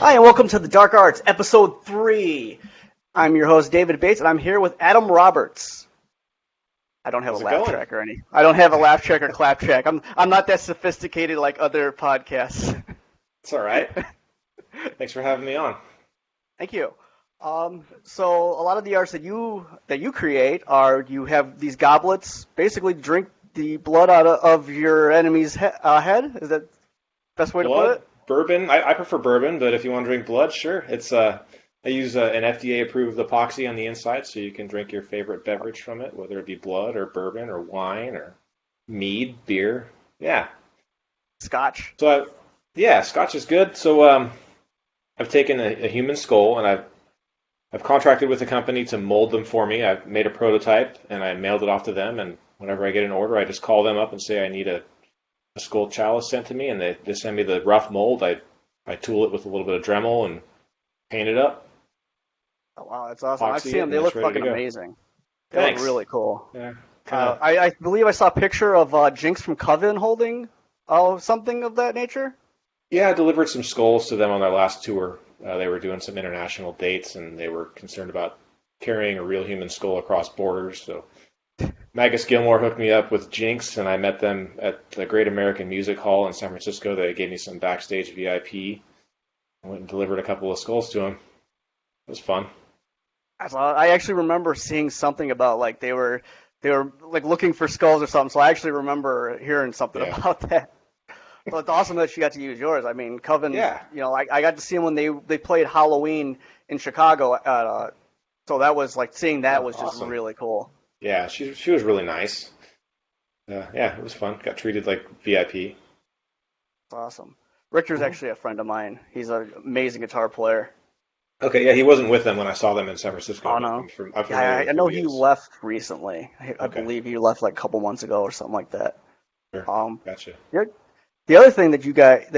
Hi, and welcome to the Dark Arts, Episode 3. I'm your host, David Bates, and I'm here with Adam Roberts. I don't have How's a it laugh going? track or any. I don't have a laugh track or clap track. I'm not that sophisticated like other podcasts. It's all right. Thanks for having me on. Thank you. So a lot of the arts that you create are you have these goblets, basically drink the blood out of your enemy's head. Is that the best way to put Blood, it? bourbon. I prefer bourbon, but if you want to drink blood, sure. I use an FDA-approved epoxy on the inside, so you can drink your favorite beverage from it, whether it be blood or bourbon or wine or mead, beer. Yeah. Scotch. Yeah, Scotch is good. So I've taken a human skull and I've contracted with a company to mold them for me. I've made a prototype and I mailed it off to them. And whenever I get an order, I just call them up and say I need a skull chalice sent to me, and they send me the rough mold. I tool it with a little bit of Dremel and paint it up, Oh, wow, that's awesome. I've epoxy seen it, them. and They it's look ready to fucking go. amazing. They look Thanks. really cool. Yeah, kind of. I believe I saw a picture of Jinx from Coven holding something of that nature. Yeah, I delivered some skulls to them on their last tour. They were doing some international dates, and they were concerned about carrying a real human skull across borders. So Magus Gilmore hooked me up with Jinx, and I met them at the Great American Music Hall in San Francisco. They gave me some backstage VIP. I went and delivered a couple of skulls to them. It was fun. I actually remember seeing something about like they were like looking for skulls or something. So I actually remember hearing something Yeah. about that. So it's awesome that you got to use yours. I mean, Coven. Yeah. I got to see them when they played Halloween in Chicago. So that was like seeing that Oh, was just awesome. really cool. Yeah, she was really nice. Yeah, it was fun. Got treated like VIP. It's awesome. Richter's actually a friend of mine. He's an amazing guitar player. Okay, yeah, he wasn't with them when I saw them in San Francisco, Oh but no. I'm Yeah, familiar I with know who he he is. left recently. I Okay, believe he left like a couple months ago or something like that. sure, Um, gotcha. the the other thing that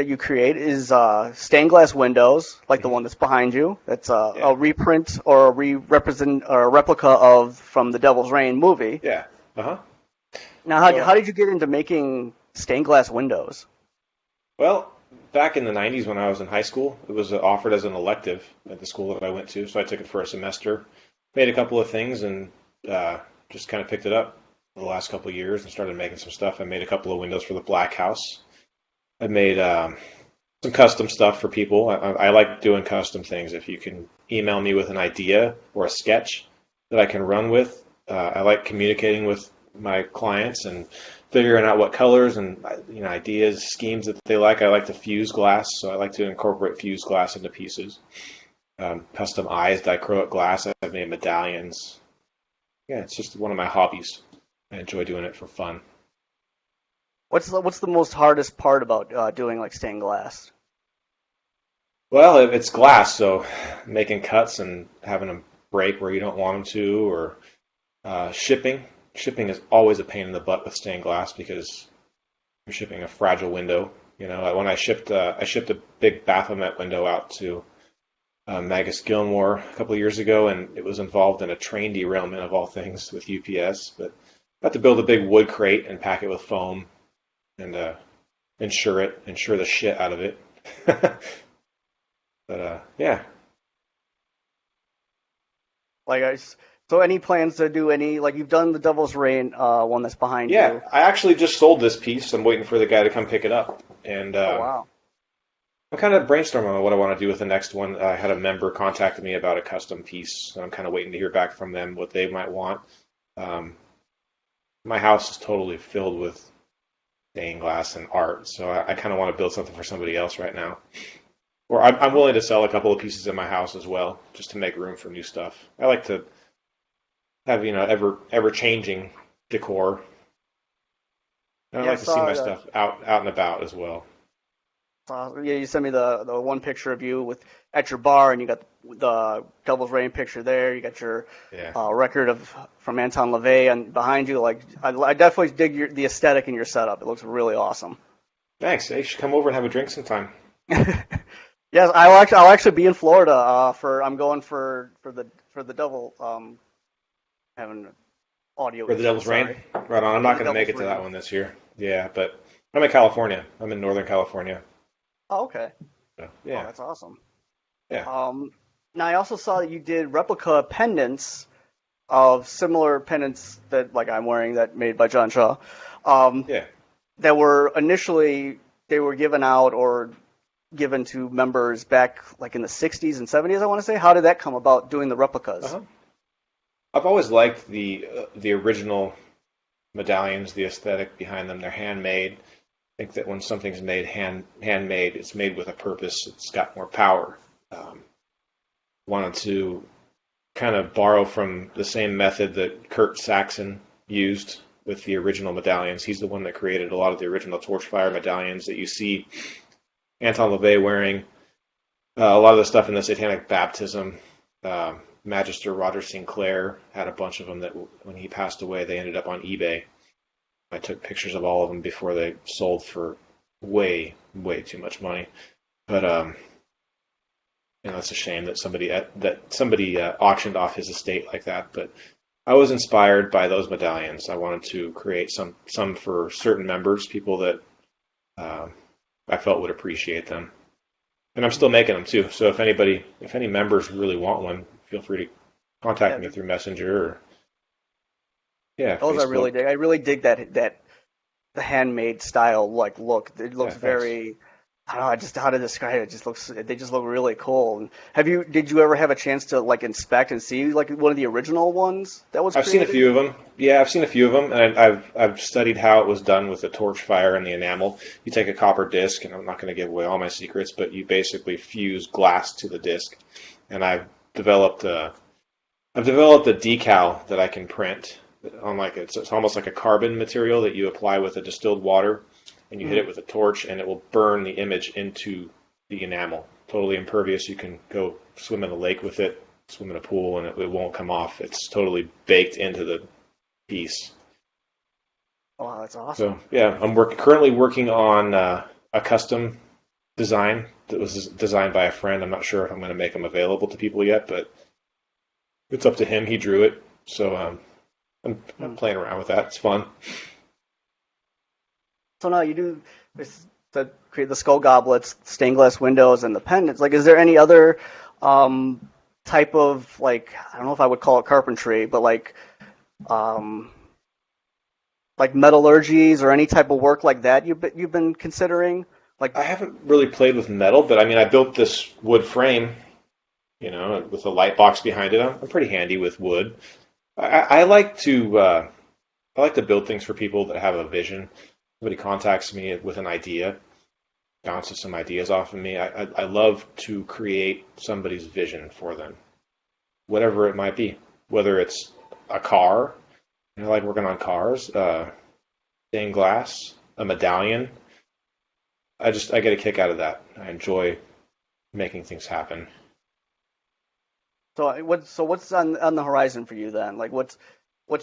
you create is stained glass windows, like the Hmm. one that's behind you. That's Yeah, a reprint or a represent or a replica of from the Devil's Reign movie. yeah, uh-huh. Now, how So, did you get into making stained glass windows? well, back in the 90s when I was in high school, it was offered as an elective at the school that I went to, so I took it for a semester, made a couple of things, and just kind of picked it up the last couple of years and started making some stuff. I made a couple of windows for the Black House. I made some custom stuff for people. I like doing custom things. If you can email me with an idea or a sketch that I can run with, I like communicating with my clients and figuring out what colors and ideas, schemes that they like. I like to fuse glass, so I like to incorporate fused glass into pieces. Customized acrylic glass. I've made medallions. Yeah, it's just one of my hobbies. I enjoy doing it for fun. What's the most hardest part about doing like stained glass? Well, it's glass, so making cuts and having them break where you don't want them to, or shipping. Shipping is always a pain in the butt with stained glass because you're shipping a fragile window. When I shipped a big Baphomet window out to Magus Gilmore a couple of years ago, and it was involved in a train derailment of all things with UPS. But I had to build a big wood crate and pack it with foam and insure the shit out of it. But yeah, Like, so any plans to do any like you've done the Devil's Reign one that's behind yeah. you? I actually just sold this piece. I'm waiting for the guy to come pick it up, and Oh wow. I'm kind of brainstorming on what I want to do with the next one. I had a member contact me about a custom piece, and I'm kind of waiting to hear back from them what they might want. Um, my house is totally filled with stained glass and art, so I kind of want to build something for somebody else right now. Or I'm willing to sell a couple of pieces in my house as well, just to make room for new stuff. I like to have ever changing decor. And I Yeah, I like to see saw my stuff out and about as well. yeah, you sent me the one picture of you with at your bar, and you got the Devil's Reign picture there. You got your Yeah. record of from Anton LaVey and behind you. Like, I definitely dig the aesthetic in your setup. It looks really awesome. Thanks. Hey, you should come over and have a drink sometime. Yes, I'll actually be in Florida for I'm going for the Devil having audio For the issues. Devil's Rain? Sorry, Right on. I'm for not the going to make Devil's it to that Reign. one this year. Yeah, but I'm in California. I'm in Northern California. Oh, okay. So, Oh, yeah. that's awesome. Yeah. Now I also saw that you did replica pendants of similar pendants that like I'm wearing that made by John Shaw. Um, Yeah. that were initially they were given out or given to members back like in the 60s and 70s, I want to say. How did that come about doing the replicas? Uh-huh. I've always liked the original medallions, the aesthetic behind them. They're handmade. I think that when something's made handmade, it's made with a purpose. It's got more power. Um, Wanted to kind of borrow from the same method that Kurt Saxon used with the original medallions. He's the one that created a lot of the original Torchfire medallions that you see Anton LaVey wearing. A lot of the stuff in the Satanic Baptism. Magister Roger Sinclair had a bunch of them that when he passed away, they ended up on eBay. I took pictures of all of them before they sold for way, way too much money. But it's a shame that somebody auctioned off his estate like that. But I was inspired by those medallions. I wanted to create some for certain members, people that I felt would appreciate them. And I'm still making them too. So if any members really want one, feel free to contact Yeah, me through Messenger or yeah, those I really Facebook. dig. I really dig that the handmade style like look. It Yeah, looks thanks. very. I don't know just how to describe it. It just looks. They just look really cool. And did you ever have a chance to like inspect and see like one of the original ones that was I've seen a created? few of them. Yeah, I've seen a few of them, and I've studied how it was done with the torch fire and the enamel. You take a copper disc, and I'm not going to give away all my secrets, but you basically fuse glass to the disc, and developed a I've developed a decal that I can print on it's almost like a carbon material that you apply with a distilled water, and you hit it Mhm. with a torch, and it will burn the image into the enamel. Totally impervious. You can go swim in a lake with it, swim in a pool, and it won't come off. It's totally baked into the piece. Oh, wow, that's So awesome. yeah, I'm currently working on a custom design that was designed by a friend. I'm not sure if I'm going to make them available to people yet, but it's up to him. He drew it, so I'm Hmm. playing around with that. It's fun. So now you do this to create the skull goblets, stained glass windows, and the pendants. Like, is there any other type of like I don't know if I would call it carpentry, but um, like metallurgies or any type of work like that you've been considering? Like, I haven't really played with metal, but I mean, I built this wood frame, with a light box behind it. I'm pretty handy with wood. I like to build things for people that have a vision. Somebody contacts me with an idea, bounces some ideas off of me. I love to create somebody's vision for them, whatever it might be. Whether it's a car, I like working on cars, stained glass, a medallion. I get a kick out of that. I enjoy making things happen. what's on the horizon for you then? Like, what's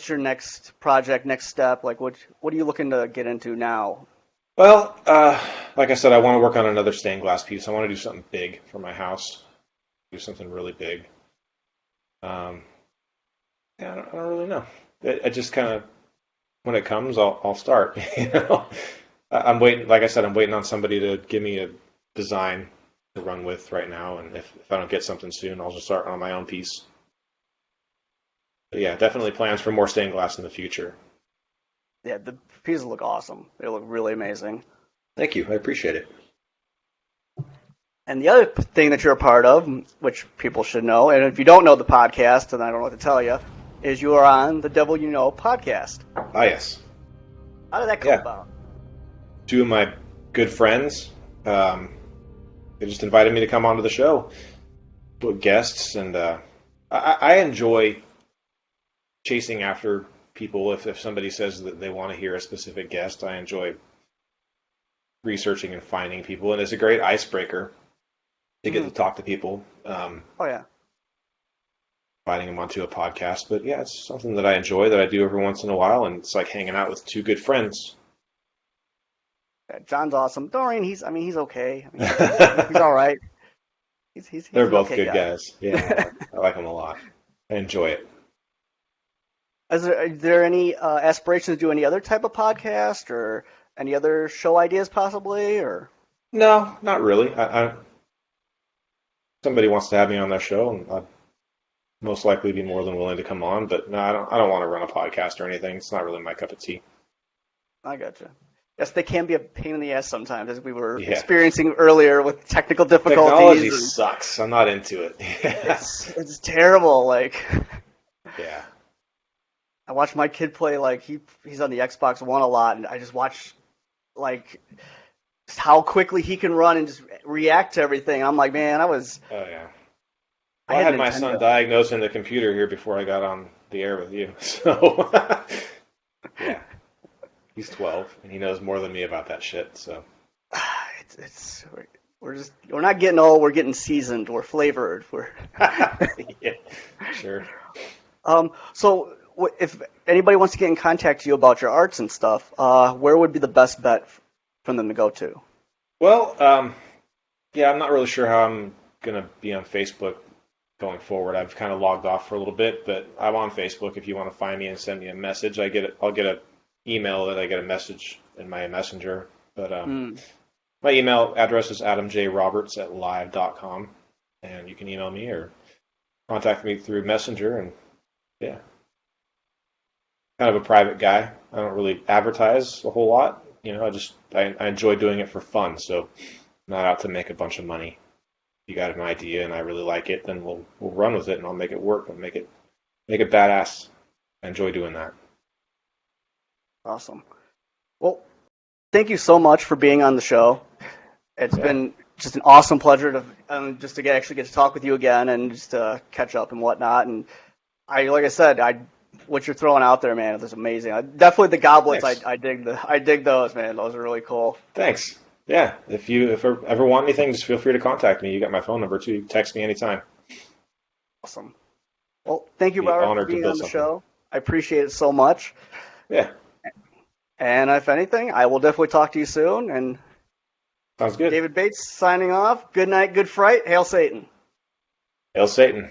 your next project, next step? Like, what are you looking to get into now? Well, like I said, I want to work on another stained glass piece. I want to do something big for my house. Do something really big. Um, yeah, I don't really know. I just kind of when it comes, I'll start. I'm waiting. Like I said, I'm waiting on somebody to give me a design to run with right now, and if I don't get something soon, I'll just start on my own piece. But yeah, definitely plans for more stained glass in the future. Yeah, the pieces look awesome. They look really amazing. Thank you. I appreciate it. And the other thing that you're a part of, which people should know, and if you don't know the podcast, then I don't know what to tell you, is you are on the Devil You Know podcast. Ah, yes. How did that come Yeah. about? Two of my good friends, um, they just invited me to come onto the show, book guests, and I enjoy chasing after people. If somebody says that they want to hear a specific guest, I enjoy researching and finding people, and it's a great icebreaker to get Hmm. to talk to people, Oh yeah. inviting them onto a podcast. But yeah, it's something that I enjoy that I do every once in a while, and it's like hanging out with two good friends. Yeah, John's awesome. Dorian, he's okay. I mean, he's They're all right. He's an both okay good guy. guys. Yeah, I like them a lot. I enjoy it. Are there any aspirations to do any other type of podcast or any other show ideas possibly? Or No, not really. somebody wants to have me on their show, and I'd most likely be more than willing to come on. But no, I don't want to run a podcast or anything. It's not really my cup of tea. I gotcha. Yes, they can be a pain in the ass sometimes, as we were Yeah. experiencing earlier with technical difficulties. Technology sucks. I'm not into it. It's terrible. Like, yeah. I watch my kid play. Like, he's on the Xbox One a lot, and I just watch like just how quickly he can run and just react to everything. I'm like, man, Oh yeah. I Well, I had Nintendo. my son diagnosed in the computer here before I got on the air with you. So yeah. He's 12, and he knows more than me about that shit. So we're not getting old. We're getting seasoned. We're flavored. yeah, sure. So if anybody wants to get in contact with you about your arts and stuff, where would be the best bet for them to go to? Well, yeah, I'm not really sure how I'm gonna be on Facebook going forward. I've kind of logged off for a little bit, but I'm on Facebook. If you want to find me and send me a message, I'll get a email that I get a message in my messenger. But my email address is adamjroberts@live.com, and you can email me or contact me through Messenger. And yeah, kind of a private guy. I don't really advertise a whole lot. I enjoy doing it for fun. So I'm not out to make a bunch of money. If you got an idea and I really like it, then we'll run with it, and I'll make it work and make it badass. I enjoy doing that. Awesome. Well, thank you so much for being on the show. It's been just an awesome pleasure to just to actually get to talk with you again and just to catch up and whatnot. And like I said, what you're throwing out there, man, is amazing. Definitely the goblets. Thanks. I dig those, man. Those are really cool. Thanks. Yeah. If you ever want anything, just feel free to contact me. You got my phone number too. You can text me anytime. Awesome. Well, thank you, Be Robert, honored for to being build on the something. show. I appreciate it so much. Yeah. And if anything, I will definitely talk to you soon. And Sounds good. David Bates signing off. Good night, good fright. Hail Satan. Hail Satan.